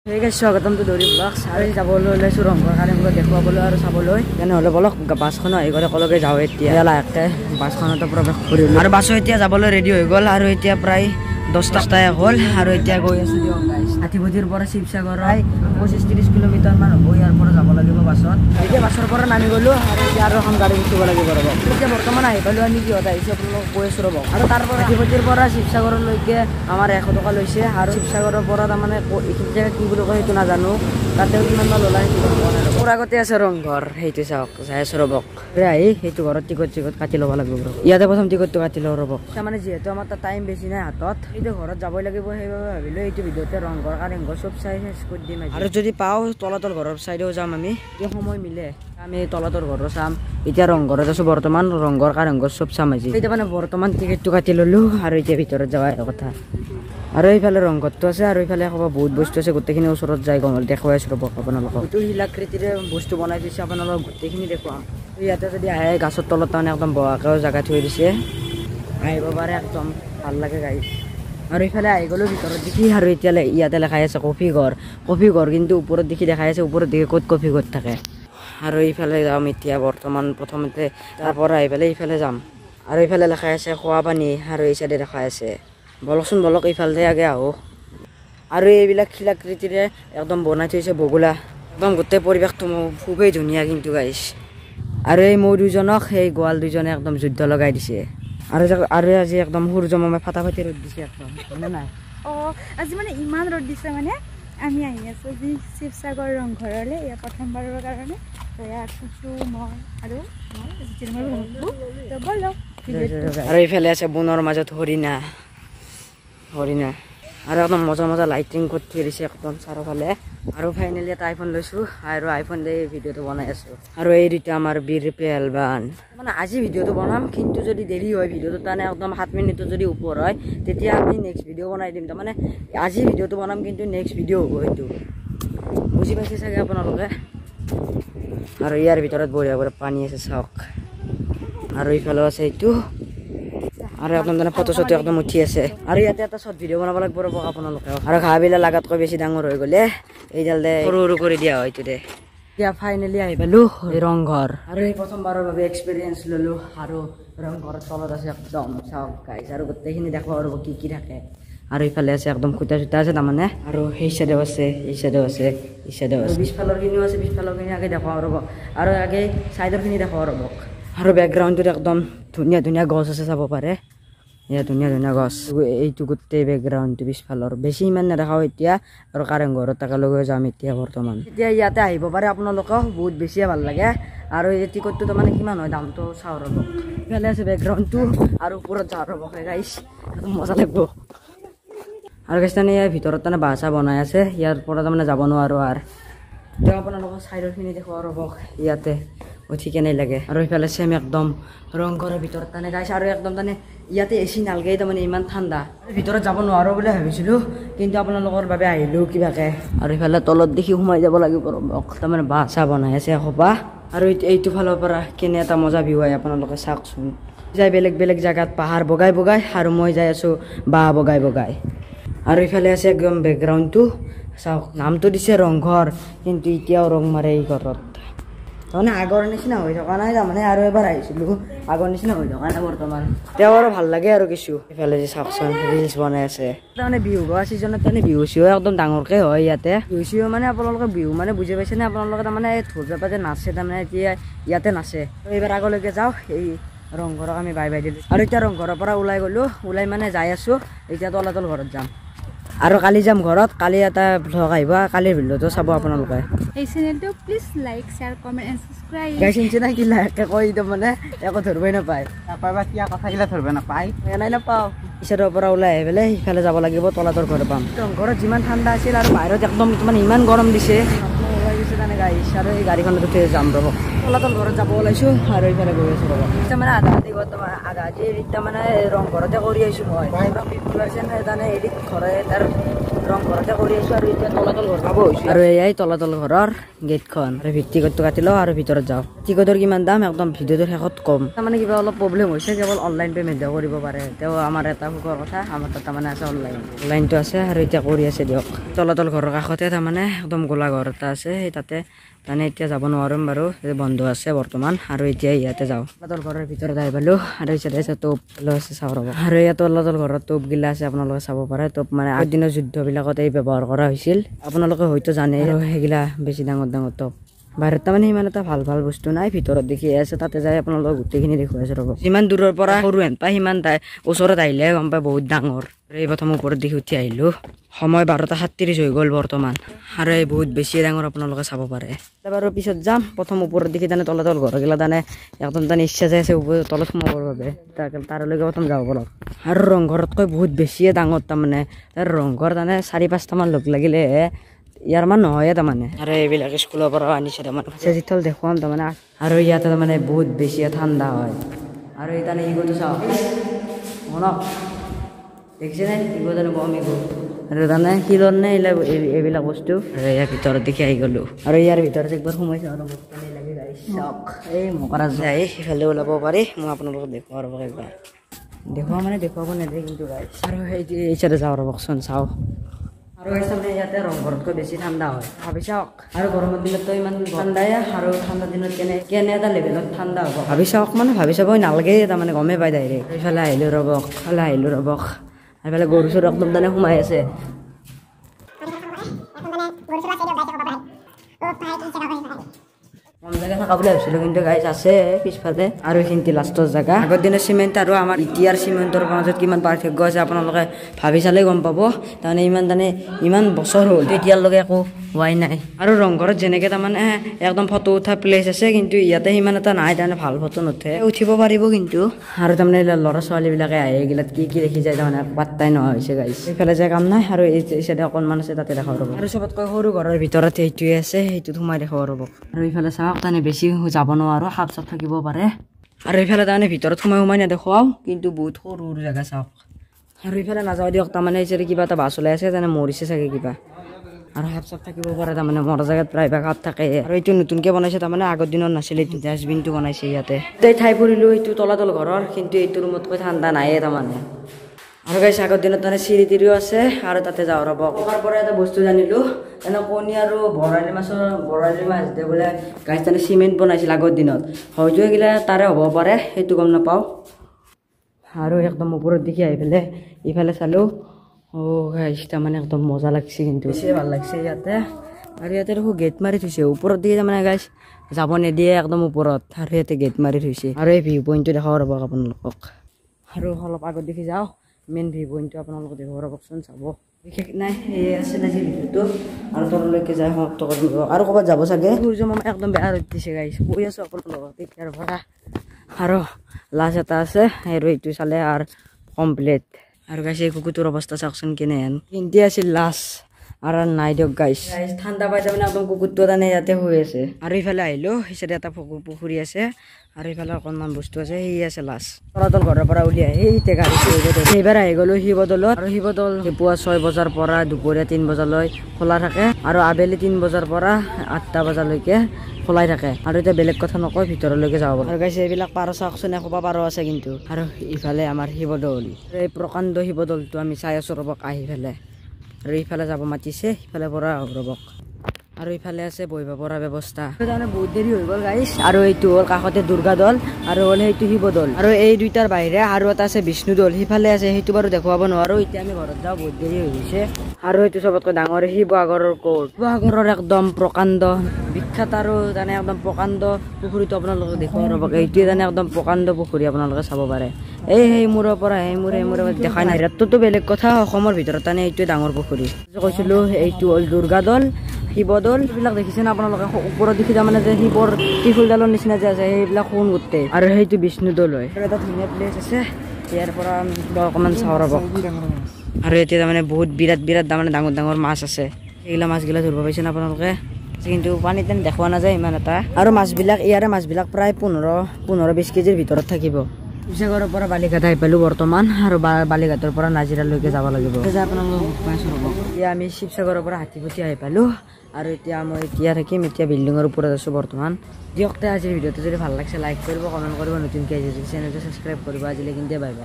Hey guys, স্বাগতম to Dori Vlogs. Ari যাবলৈ ওলাইছো ৰংঘৰ কাৰেংঘৰ দেখুৱাবলৈ আৰু চাবলৈ। তেনেহ'লে বলক বাছখন আহি গ'লে কলকে যাওঁ এতিয়া। লাহেকে বাছখনতে প্ৰৱেশ কৰিলো। আৰু বাছো এতিয়া যাবলৈ ৰেডি হৈ গ'ল আৰু এতিয়া প্ৰায় 10টাই হ'ল আৰু এতিয়া গৈ আছো দিয়ক গাইস। হাতীবুটিৰ পৰা শিৱসাগৰ 25-30 কিলোমিটাৰ মান হ'ব ইয়াৰ পৰা যাব লাগিব বাছত। এতিয়া বাছৰ পৰা নামি গ'লো আৰু এতিয়া আৰু এখন গাড়ী উঠিব লাগিব ৰ'ব। এতিয়া বৰ্তমান আহি পালো আমি কিহত আহিছো আপোনালোকক কৈ আছো ৰ'ব। আৰু তাৰ পৰা হাতীবুটিৰ পৰা শিৱসাগৰলৈকে আমাৰ 100 টকা লৈছে আৰু শিৱসাগৰৰ পৰা তাৰমানে এইখিনি কি বুলি কয় সেইটো নাজানো। তাতেও কিমান মান ল'লা সেইটো গম পোৱা নাই। মোৰ আগতে আছে ৰংঘৰ, সেইটো চাওক যাই আছো ৰ'ব। আহি সেইটো ঘৰত টিকট কাটি ল'ব লাগিব ৰ'ব। ইয়াতে প্ৰথম টিকটটো কাটি লওঁ ৰ'ব। তাৰমানে যিহেতু আমাৰ তাত টাইম বেছি নাই হাতত, সেইটো ঘৰত যাবই লাগিব, সেইবাবে ভাবিলো এইটো ভিডিঅ'তে ৰংঘৰ কাৰেংঘৰ চব চাই শেষ কৰি দিম। আৰু যদি পাওঁ তলাতল ঘৰৰ চাইডেও যাম আমি, যদি সময় মিলে আমি তলাতল ঘৰো চাম। এতিয়া ৰংঘৰত আছো বৰ্তমান, ৰংঘৰ কাৰেংঘৰ চব চাম আজি। এতিয়া মানে বৰ্তমান টিকেটটো কাটি ল'লো আৰু এতিয়া ভিতৰত যাওয়াৰ কথা। আৰু এইফালে ৰংঘৰটো আছে আৰু এইফালে বহুত বস্তু আছে, গোটেইখিনি ওচৰত যাই গম দেখুৱাই আছো ৰ'ব আপোনালোকক। এইটো শিলাকৃতিৰে বস্তু বনাই দিছে, আপোনালোকক গোটেইখিনি দেখুৱাম। ইয়াতে যদি আহে গাছৰ তলত তাৰমানে একদম বহাকেও জেগা থৈ দিছে, আহিব পাৰে, একদম ভাল লাগে গাইছ। আৰু এইফালে আহি গ'লো ভিতৰত দেখি আৰু এতিয়া ইয়াতে লেখাই আছে কফি ঘৰ, কিন্তু ওপৰত দেখি দেখাই আছে ওপৰত দেখি ক'ত কফি ঘৰ থাকে। আৰু এইফালে যাম এতিয়া বৰ্তমান, প্ৰথমতে তাৰ পৰা আহি পেলাই এইফালে যাম। আৰু এইফালে লেখাই আছে খোৱা পানী আৰু এই চাইডে দেখাই আছে। বলকচোন বলক এইফালে আগে আহো। আৰু এইবিলাক শিলাকৃতিৰে একদম বনাই থৈছে বগলা, একদম গোটেই পৰিৱেশটো খুবেই ধুনীয়া কিন্তু গাইছ। আৰু এই মৌ দুজনক সেই গোৱাল দুজনে একদম যুদ্ধ লগাই দিছে। আৰু আজি একদম সূৰ্য মামে ফাটাফাটি ৰ'দ দিছে একদম, হয়নে নাই? আজি মানে ইমান ৰ'দ দিছে, মানে আমি আহি আছো যি শিৱসাগৰ ৰংঘৰলৈ ইয়াৰ প্ৰথমবাৰৰ কাৰণে। আৰু এইফালে আছে বনৰ মাজত হৰিণা আৰু একদম মজা লাইটিং কৰি থৈ দিছে একদম চাৰিওফালে। আৰু ফাইনেলি এটা আইফোন লৈছো আৰু আইফোন দিয়ে ভিডিঅ'টো বনাই আছো। আৰু এই দুটা আমাৰ বীৰ পেলবান। মানে আজি ভিডিঅ'টো বনাম, কিন্তু যদি দেৰি হয় ভিডিঅ'টো তাৰমানে একদম 7 মিনিটৰ যদি ওপৰ হয় তেতিয়া আমি নেক্সট ভিডিঅ' বনাই দিম। তাৰমানে আজি ভিডিঅ'টো বনাম কিন্তু নেক্সট ভিডিঅ' হ'ব, সেইটো বুজি পাইছে চাগে আপোনালোকে। আৰু ইয়াৰ ভিতৰত বঢ়িয়া পানী আছে চাওক, আৰু ইফালেও আছে এইটো, আৰু একদম মানে ফটো চটো একদম উঠি আছে। আৰু ইয়াতে এটা শ্বৰ্ট ভিডিঅ' বনাব লাগিব ৰ'ব আপোনালোকে। আৰু ঘাঁহবিলাক লাগাতকৈ বেছি ডাঙৰ হৈ গ'লে এইডাল দে সৰু কৰি দিয়া হয় এইটো দে। এতিয়া ফাইনেলি আহি পালো ৰংঘৰ, আৰু এই প্ৰথমবাৰৰ বাবে এক্সপিৰিয়েঞ্চ ললো। আৰু ৰংঘৰৰ তলত আছে একদম চাওক গাইছ, আৰু গোটেইখিনি দেখুৱাব ৰ'ব কি থাকে। আৰু ইফালে আছে একদম খুটা চুটা আছে তাৰমানে, আৰু সেই চাইডেও আছে, এই চাইডেও আছে, এই চাইডেও আছে, পিছফালৰ খিনিও আছে, পিছফালৰ খিনি আগে দেখুৱাব ৰ'ব। আৰু আগে চাইডৰ খিনি দেখুৱাব ৰ'ব। আৰু বেকগ্ৰাউণ্ডটোত একদম ধুনীয়া গছ আছে, চাব পাৰে ইয়াত ধুনীয়া গছ। এইটো গোটেই বেকগ্ৰাউণ্ডটো পিছফালৰ বেছি ইমান নেদেখাওঁ এতিয়া। আৰু কাৰেংঘৰত একেলগে যাম এতিয়া বৰ্তমান। এতিয়া ইয়াতে আহিব পাৰে আপোনালোকেও, বহুত বেছিয়ে ভাল লাগে। আৰু এই টিকটটো তাৰমানে কিমান হয় দামটো চাওঁ ৰ'ব। ইফালে আছে বেকগ্ৰাউণ্ডটো আৰু ওপৰত যাওঁ ৰ'ব গাইছ, মজা লাগিব। আৰু গাইছ তাৰমানে ইয়াৰ ভিতৰত তাৰমানে বাঁহ বনাই আছে, ইয়াৰ পৰা তাৰমানে যাব নোৱাৰো। আৰু তেওঁ আপোনালোকৰ চাইডৰ খিনি দেখুৱাব ৰ'ব, ইয়াতে উঠি কেনে লাগে। আৰু এইফালে চেম একদম ৰংঘৰৰ ভিতৰত তাৰমানে গাইছ, আৰু একদম তাৰমানে ইয়াতে এচি নালগে, তাৰমানে ইমান ঠাণ্ডা। ভিতৰত যাব নোৱাৰো বুলি ভাবিছিলো, কিন্তু আপোনালোকৰ বাবে আহিলো কিবাকে। আৰু ইফালে তলত দেখি সোমাই যাব লাগিব ৰ'ব, তাৰমানে বাঁহ বনাই আছে এসোপা। আৰু এইটো ফালৰ পৰা কেনে এটা মজা ভিউ হয় আপোনালোকে চাওকচোন। যাই বেলেগ জেগাত পাহাৰ বগাই আৰু মই যাই আছো বাঁহ বগাই। আৰু ইফালে আছে একদম বেকগ্ৰাউণ্ডটো চাওক, নামটো দিছে ৰংঘৰ, কিন্তু এতিয়াও ৰং মাৰে এই ঘৰত। তাৰমানে আগৰ নিচিনা হৈ থকা নাই, তাৰমানে আৰু এবাৰ আহিছিলো আগৰ নিচিনা হৈ থকা নাই বৰ্তমান। তেওঁ আৰু ভাল লাগে আৰু কিছু। ইফালে যে চাওকচোন ৰিলচ বনাই আছে। তাৰমানে বিহু গোৱা ছিজনত তাৰমানে বিহু চিহু একদম ডাঙৰকে হয় ইয়াতে। বিহু চিহু মানে আপোনালোকে বিহু মানে বুজি পাইছে নে আপোনালোকে? তাৰমানে ঢোল পেঁপা যে নাচে, তাৰমানে এতিয়া ইয়াতে নাচে। এইবাৰ আগলৈকে যাওঁ, এই ৰংঘৰক আমি বাই দিলোঁ। আৰু এতিয়া ৰংঘৰৰ পৰা ওলাই গ'লো, ওলাই মানে যাই আছো এতিয়া তলাতল ঘৰত যাম। আৰু কালি যাম ঘৰত, কালি এটা ভ্লগ আহিব, কালিৰ ভিডিঅ'টো চাব আপোনালোকে। এই চেনেলটো please like, share, comment and subscribe. গাইছ চিন্তা কি লাহেকে কৈ দিওঁ, মানে একো ধৰিবই নাপায়। কথাগিলা ধৰিব নাপায়, এনাই নাপাওঁ। পিছৰ পৰা ওলাই আহি পেলাই সিফালে যাব লাগিব, তলাতল ঘৰ পাম। ঘৰত যিমান ঠাণ্ডা আছিল আৰু বাহিৰত একদম মানে ইমান গৰম দিছে, ওলাই গৈছে তাৰমানে গাইছ। আৰু এই গাড়ীখনত উঠি যাম ৰ'ব, তলাতল ঘৰত যাব ওলাইছো আৰু এইফালে গৈ আছো ৰ'ব। মানে আধা আধি এতিয়া মানে ৰংঘৰতে কৰি আহিছো মই। তাৰমানে এডিট ঘৰে তাৰ ৰং ঘৰতে কৰি আছো আৰু এতিয়া তলাতল ঘৰ পাব হৈছো আৰু এয়াই তলাতল ঘৰৰ গেটখন আৰু ভিত্তিকতটো কাটি লওঁ আৰু ভিতৰত যাওঁ টিকটৰ কিমান দাম একদম ভিডিঅ'টোৰ শেষত কম তাৰমানে কিবা অলপ প্ৰব্লেম হৈছে কেৱল অনলাইন পেমেণ্ট কৰিব পাৰে তেওঁ আমাৰ এটা সুখৰ কথা আমাৰ তাত তাৰমানে আছে অনলাইনটো আছে আৰু এতিয়া কৰি আছে দিয়ক তলাতল ঘৰৰ কাষতে তাৰমানে একদম গোলা ঘৰ এটা আছে সেই তাতে তাৰমানে এতিয়া যাব নোৱাৰিম বাৰু বন্ধ আছে বৰ্তমান আৰু এতিয়া ইয়াতে যাওঁ তলাতল ঘৰৰ ভিতৰত আহি পালোঁ আৰু ইচ্ছাতে আছে টোপ আছে চাওঁ ৰ'ব আৰু ইয়াত তলাতল ঘৰত টোপগিলা আছে আপোনালোকে চাব পাৰে টোপ মানে আগৰ দিনৰ যুদ্ধবিলাকত এই ব্যৱহাৰ কৰা হৈছিল আপোনালোকে হয়তো জানে আৰু সেইগিলা বেছি ডাঙৰ ডাঙৰ টোপ বাহিৰত তাৰমানে ইমান এটা ভাল ভাল বস্তু নাই ভিতৰত দেখি আছে তাতে যাই আপোনালোকক গোটেইখিনি দেখুৱাই আছো ৰ'ব যিমান দূৰৰ পৰা সৰু হেন পায় সিমান ওচৰত আহিলে গম পায় বহুত ডাঙৰ এই প্ৰথম ওপৰত দেখি উঠি আহিলোঁ সময় 12:37 হৈ গ'ল বৰ্তমান আৰু এই বহুত বেছি ডাঙৰ আপোনালোকে চাব পাৰে বাৰু পিছত যাম প্ৰথম ওপৰত দেখি তাৰমানে তলাতল ঘৰগিলা তাৰমানে একদম তাৰমানে ইচ্ছা যাই আছে তলত সোমাবৰ বাবে তাৰলৈকে প্ৰথম যাব পাৰক আৰু ৰংঘৰতকৈ বহুত বেছিয়ে ডাঙৰ তাৰমানে তাৰ ৰংঘৰ তাৰমানে 4-5টামান লগ লাগিলেহে ইয়াৰ মান নহয় তাৰমানে আৰু এইবিলাক স্কুলৰ পৰা আনিছে তাৰমানে যিথল দেখুৱাম তাৰমানে আৰু ইয়াতে তাৰমানে বহুত বেছি ঠাণ্ডা হয় আৰু এই তাৰমানে ইগোটো চাওক শুনক দেখিছেনে ইগো তাৰমানে কম ইগো আৰু তাৰমানে শিলৰ নে এইবিলাক বস্তু আৰু ইয়াৰ ভিতৰত দেখি আহি গ'লোঁ আৰু ইয়াৰ ভিতৰত একবাৰ সোমাইছোঁ আৰু বস্তু লাগি যায় চাওক এই মকৰা যায় সিফালে ওলাব পাৰি মই আপোনালোকক দেখুৱাব ৰ'ব একবাৰ দেখুৱাব নেদে কিন্তু গাইছ আৰু এই চাইডে যাওঁ ৰ'বকচোন চাওঁ আৰু তাৰমানে ইয়াতে ৰংঘৰতকৈ বেছি ঠাণ্ডা হয় ভাবি চাওক আৰু গৰমৰ দিনততো ইমান ঠাণ্ডাই আৰু ঠাণ্ডা দিনত কেনে এটা লেভেলত ঠাণ্ডা হ'ব ভাবি চাওক মানে ভাবি চাব নালাগে তাৰমানে গমেই পায় ডাইৰেক্ট এইফালে আহিলোঁ ৰ'বক এইফালে গৰু চৰু একদম তাৰমানে সোমাই আছে কম জেগা থকা বুলি ভাবিছিলোঁ কিন্তু গাইজ আছে পিছফালে আৰু এইখিনিতে লাষ্টৰ জেগা আগৰ দিনৰ চিমেণ্ট আৰু আমাৰ এতিয়াৰ চিমেণ্টৰ মাজত কিমান পাৰ্থক্য আছে আপোনালোকে ভাবি চালে গম পাব তাৰমানে ইমান বছৰ হ'ল এতিয়ালৈকে একো হোৱাই নাই আৰু ৰংঘৰত যেনেকৈ তাৰমানে একদম ফটো উঠা প্লেচ আছে কিন্তু ইয়াতে সিমান এটা নাই তাৰমানে ভাল ফটো নুঠে উঠিব পাৰিব কিন্তু আৰু তাৰমানে ল'ৰা ছোৱালীবিলাকে আহে এইগিলাত কি দেখি যায় তাৰমানে পাত্তাই নোহোৱা হৈছে গাইজ এইফালে যে কাম নাই আৰু এই চাইডে অকণমান আছে তাতে দেখাব ৰ'ব আৰু চবতকৈ সৰু ঘৰৰ ভিতৰত সেইটোৱে আছে সেইটোত সোমাই দেখাব ৰ'ব আৰু এইফালে চাওক তাৰমানে বেছি যাব নোৱাৰোঁ সাপ চাপ থাকিব পাৰে আৰু এইফালে তাৰমানে ভিতৰত সোমাই নেদেখুৱাওঁ কিন্তু বহুত সৰু জেগা চাওক আৰু এইফালে নাযাওঁ দিয়ক তাৰমানে এই কিবা এটা বাছ ওলাই আছে তাৰমানে মৰিছে চাগে কিবা আৰু সাপ চাপ থাকিব পাৰে তাৰমানে মৰা জেগাত প্ৰায়ভাগ সাপ থাকে আৰু এইটো নতুনকৈ বনাইছে তাৰমানে আগৰ দিনত নাছিলে এইটো ডাষ্টবিনটো বনাইছে ইয়াতে এই ঠাই পৰিলোঁ এইটো তলাতল ঘৰৰ কিন্তু এইটো ৰুমতকৈ ঠাণ্ডা নাইয়ে তাৰমানে আৰু গাইছ আগৰ দিনত তাৰমানে চিৰি তিৰিও আছে আৰু তাতে যাওঁ ৰ'ব ককাৰ পৰা এটা বস্তু জানিলোঁ তাৰমানে কণী আৰু বৰালি মাছ দিয়ে বোলে গাইছ তাৰমানে চিমেণ্ট বনাইছিল আগৰ দিনত হয়তো এইগিলা তাৰে হ'ব পাৰে সেইটো গম নাপাওঁ আৰু একদম ওপৰত দেখি আহি পেলাই ইফালে চালোঁ গাইছ তাৰমানে একদম মজা লাগছে কিন্তু বেছিয়ে ভাল লাগছে ইয়াতে আৰু ইয়াতে দেখোঁ গেট মাৰি থৈছে ওপৰত দেখি তাৰমানে গাইছ যাব নিদিয়ে একদম ওপৰত আৰু ইয়াতে গেট মাৰি থৈছে আৰু এই ভিউ পইণ্টটো দেখাব ৰ'ব আপোনালোকক আৰু অলপ আগত দেখি যাওঁ মেইন ভিউ পইণ্টটো আপোনালোকে দেখুৱাব ৰ'বকচোন চাব বিশেষ নাই এই আছে আজি ভিডিঅ'টো আৰু তললৈকে যাই সমাপ্ত কৰি দিব আৰু ক'ৰবাত যাব চাগে সূৰ্য মামা একদম বেয়া ৰ'দ দিছে গাইছ কৈ আছোঁ আপোনালোকক তেতিয়াৰ পৰা আৰু লাষ্ট এটা আছে আৰু এইটো চালে আৰু কমপ্লিট আৰু গাইছ এই কুকুৰটোৰ অৱস্থা চাওকচোন কেনেহেন কিন্তু আছিল লাষ্ট আৰু নাই দিয়ক গাইছ ঠাণ্ডা পাই তাৰমানে একদম কুকুৰটো তাৰমানে ইয়াতে শুই আছে আৰু ইফালে আহিলোঁ সিচাইডে এটা পুখুৰী আছে আৰু ইফালে অকণমান বস্তু আছে সেই আছে লাষ্ট তলাতল ঘৰৰ পৰা উলিয়াই সেইতে গাড়ী সেইবাৰ আহি গ'লোঁ শিৱদৌলত আৰু শিৱদৌল পুৱা 6 বজাৰ পৰা দুপৰীয়া 3 বজালৈ খোলা থাকে আৰু আবেলি 3 বজাৰ পৰা 8টা বজালৈকে খোলাই থাকে আৰু এতিয়া বেলেগ কথা নকয় ভিতৰলৈকে যাব পাৰে আৰু গাইছে এইবিলাক পাৰ চাওকচোন এসোপা পাৰ আছে কিন্তু আৰু ইফালে আমাৰ শিৱদৌল এই প্ৰকাণ্ড শিৱদৌলটো আমি চাই আছোঁ ৰ'বক আহি পেলাই আৰু ইফালে যাব মাতিছে সিফালে পৰা ৰ'বক আৰু ইফালে আছে বহিব পৰা ব্যৱস্থা তাৰমানে বহুত দেৰি হৈ গ'ল গাইছ আৰু এইটো হ'ল কাষতে দুৰ্গা দৌল আৰু হ'ল সেইটো শিৱদৌল আৰু এই দুইটাৰ বাহিৰে আৰু এটা আছে বিষ্ণুদৌল সিফালে আছে সেইটো বাৰু দেখুৱাব নোৱাৰোঁ এতিয়া আমি ঘৰত যাওঁ বহুত দেৰি হৈ গৈছে আৰু সেইটো চবতকৈ ডাঙৰ শিৱসাগৰৰ কোৰ্ট শিৱসাগৰৰ একদম প্ৰকাণ্ড বিখ্যাত আৰু তাৰমানে একদম প্ৰকাণ্ড পুখুৰীটো আপোনালোকে দেখুৱাব ৰ'বক এইটোৱে তাৰমানে একদম প্ৰকাণ্ড পুখুৰী আপোনালোকে চাব পাৰে এই মূৰৰ পৰা সেই মূৰে দেখাই নাই ৰাতটোতো বেলেগ কথা অসমৰ ভিতৰত তাৰমানে এইটোৱে ডাঙৰ পুখুৰী কৈছিলোঁ এইটো হ'ল দুৰ্গা দৌল শিৱদৌল এইবিলাক দেখিছেনে আপোনালোকে ওপৰত দেখি তাৰমানে যে শিৱৰ ত্ৰিশূলডালৰ নিচিনা যে আছে সেইবিলাক সোণ গোটেই আৰু সেইটো বিষ্ণুদৌল হয় এটা ধুনীয়া প্লেচ আছে ইয়াৰ পৰা অকণমান চাওঁ ৰ'ব আৰু এতিয়া তাৰমানে বহুত বিৰাট তাৰমানে ডাঙৰ মাছ আছে এইগিলা মাছগিলা ধৰিব পাইছেনে আপোনালোকে কিন্তু পানীত দেখুওৱা নাযায় ইমান এটা আৰু মাছবিলাক ইয়াৰে মাছবিলাক প্ৰায় 15-20 কেজিৰ ভিতৰত থাকিব শিৱসাগৰৰ পৰা বালিঘাট আহি পালোঁ বৰ্তমান আৰু বালিঘাটৰ পৰা নাজিৰালৈকে যাব লাগিব এতিয়া আমি শিৱসাগৰৰ পৰা হাতীপুতি আহি পালোঁ আৰু এতিয়া মই থাকিম এতিয়া বিল্ডিঙৰ ওপৰত আছোঁ বৰ্তমান দিয়ক আজিৰ ভিডিঅ'টো যদি ভাল লাগিছে লাইক কৰিব কমেণ্ট কৰিব নতুনকৈ আহিছে চেনেলটো ছাবস্ক্ৰাইব কৰিব আজিলৈ কিন্তু বাই বাই